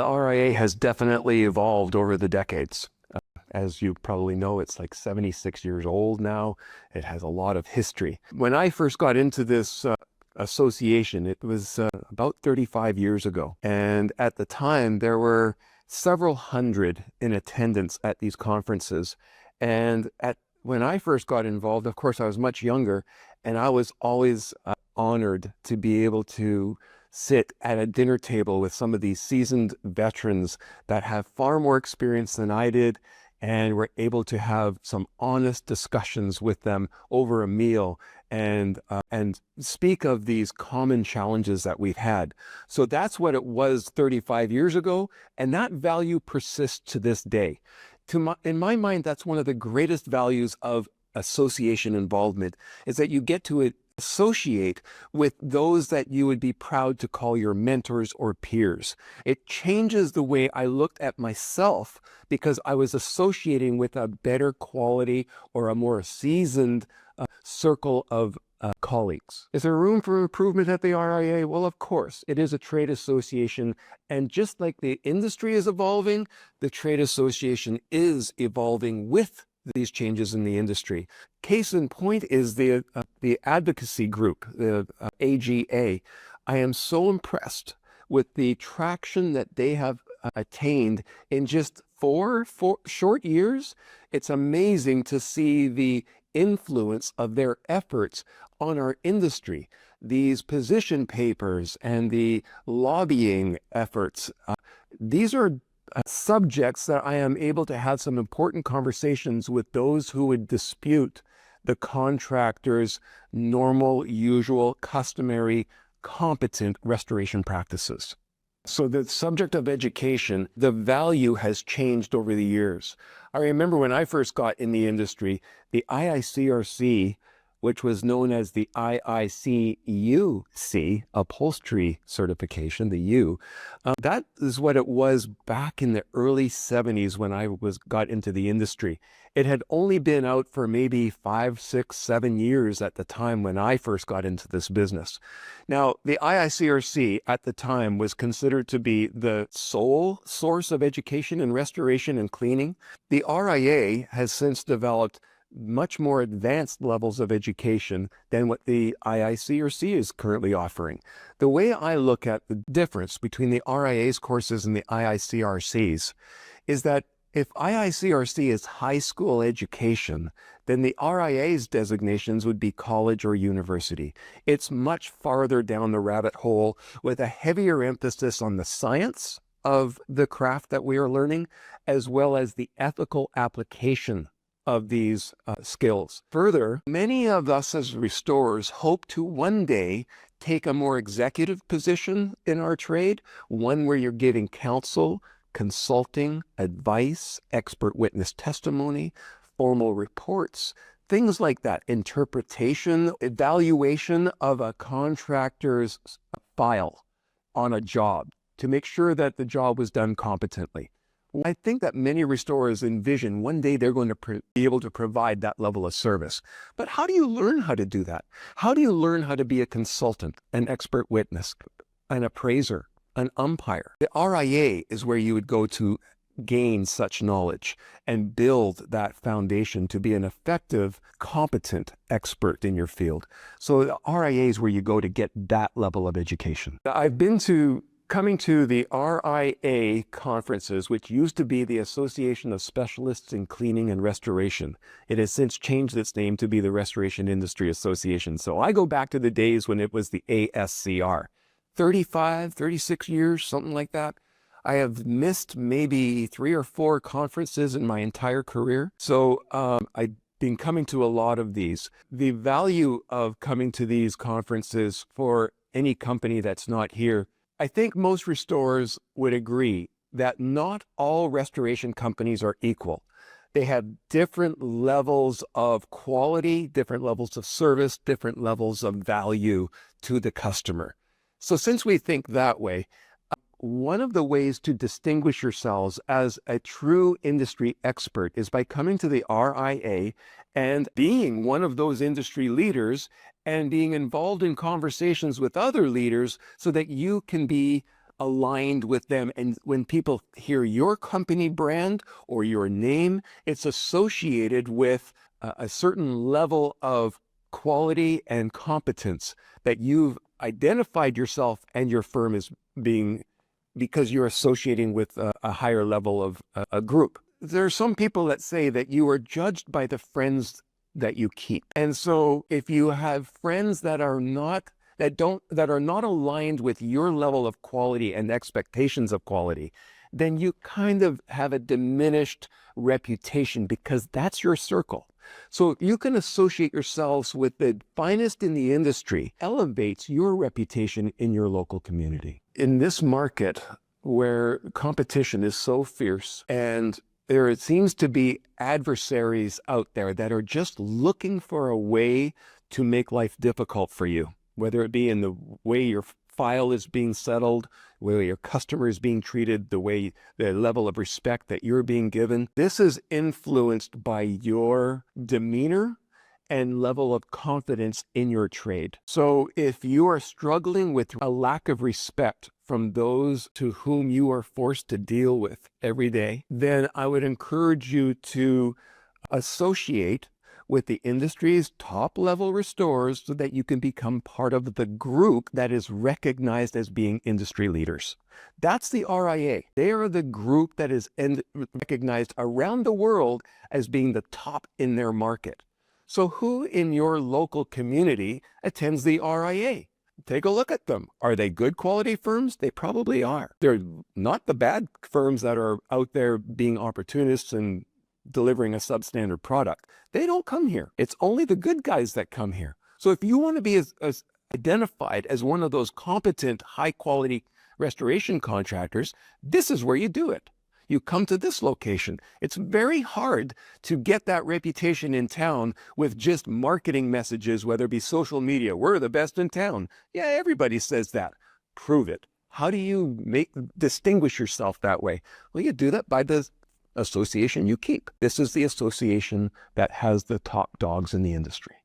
The RIA has definitely evolved over the decades. As you probably know, it's like 76 years old now. It has a lot of history. When I first got into this association, it was about 35 years ago. And at the time, there were several hundred in attendance at these conferences. And when I first got involved, of course, I was much younger, and I was always honored to be able to sit at a dinner table with some of these seasoned veterans that have far more experience than I did, and were able to have some honest discussions with them over a meal and speak of these common challenges that we've had. So that's what it was 35 years ago, and that value persists to this day. In my mind, that's one of the greatest values of association involvement, is that you get to associate with those that you would be proud to call your mentors or peers. It changes the way I looked at myself because I was associating with a better quality or a more seasoned circle of colleagues. Is there room for improvement at the RIA? Well, of course, it is a trade association, and just like the industry is evolving, the trade association is evolving with these changes in the industry. Case in point is the advocacy group, the AGA. I am so impressed with the traction that they have attained in just four short years. It's amazing to see the influence of their efforts on our industry. These position papers and the lobbying efforts, these are subjects that I am able to have some important conversations with those who would dispute the contractors' normal, usual, customary, competent restoration practices. So the subject of education, the value has changed over the years. I remember when I first got in the industry, the IICRC, which was known as the IICUC, upholstery certification, the U. That is what it was back in the early 70s when I got into the industry. It had only been out for maybe 5, 6, 7 years at the time when I first got into this business. Now, the IICRC at the time was considered to be the sole source of education in restoration and cleaning. The RIA has since developed much more advanced levels of education than what the IICRC is currently offering. The way I look at the difference between the RIA's courses and the IICRC's is that if IICRC is high school education, then the RIA's designations would be college or university. It's much farther down the rabbit hole with a heavier emphasis on the science of the craft that we are learning, as well as the ethical application of these skills. Further, many of us as restorers hope to one day take a more executive position in our trade, one where you're giving counsel, consulting, advice, expert witness testimony, formal reports, things like that, interpretation, evaluation of a contractor's file on a job to make sure that the job was done competently. I think that many restorers envision one day they're going to be able to provide that level of service. But how do you learn how to do that? How do you learn how to be a consultant, an expert witness, an appraiser, an umpire? The RIA is where you would go to gain such knowledge and build that foundation to be an effective, competent expert in your field. So the RIA is where you go to get that level of education. I've been coming to the RIA conferences, which used to be the Association of Specialists in Cleaning and Restoration. It has since changed its name to be the Restoration Industry Association. So I go back to the days when it was the ASCR. 35, 36 years, something like that. I have missed maybe 3 or 4 conferences in my entire career. So I've been coming to a lot of these. The value of coming to these conferences for any company that's not here, I think most restorers would agree that not all restoration companies are equal. They have different levels of quality, different levels of service, different levels of value to the customer. So since we think that way, one of the ways to distinguish yourselves as a true industry expert is by coming to the RIA and being one of those industry leaders and being involved in conversations with other leaders so that you can be aligned with them. And when people hear your company brand or your name, it's associated with a certain level of quality and competence that you've identified yourself and your firm as being, because you're associating with a higher level of a group. There are some people that say that you are judged by the friends that you keep. And so if you have friends that are not aligned with your level of quality and expectations of quality, then you kind of have a diminished reputation because that's your circle. So you can associate yourselves with the finest in the industry, elevates your reputation in your local community. In this market where competition is so fierce and there seems to be adversaries out there that are just looking for a way to make life difficult for you, whether it be in the way your file is being settled, whether your customer is being treated, the level of respect that you're being given. This is influenced by your demeanor and level of confidence in your trade. So if you are struggling with a lack of respect from those to whom you are forced to deal with every day, then I would encourage you to associate with the industry's top-level restorers so that you can become part of the group that is recognized as being industry leaders. That's the RIA. They are the group that is recognized around the world as being the top in their market. So who in your local community attends the RIA? Take a look at them. Are they good quality firms? They probably are. They're not the bad firms that are out there being opportunists and delivering a substandard product. They don't come here. It's only the good guys that come here. So if you want to be as identified as one of those competent, high-quality restoration contractors, this is where you do it. You come to this location. It's very hard to get that reputation in town with just marketing messages, whether it be social media. We're the best in town. Yeah, everybody says that. Prove it. How do you distinguish yourself that way? Well, you do that by the association you keep. This is the association that has the top dogs in the industry.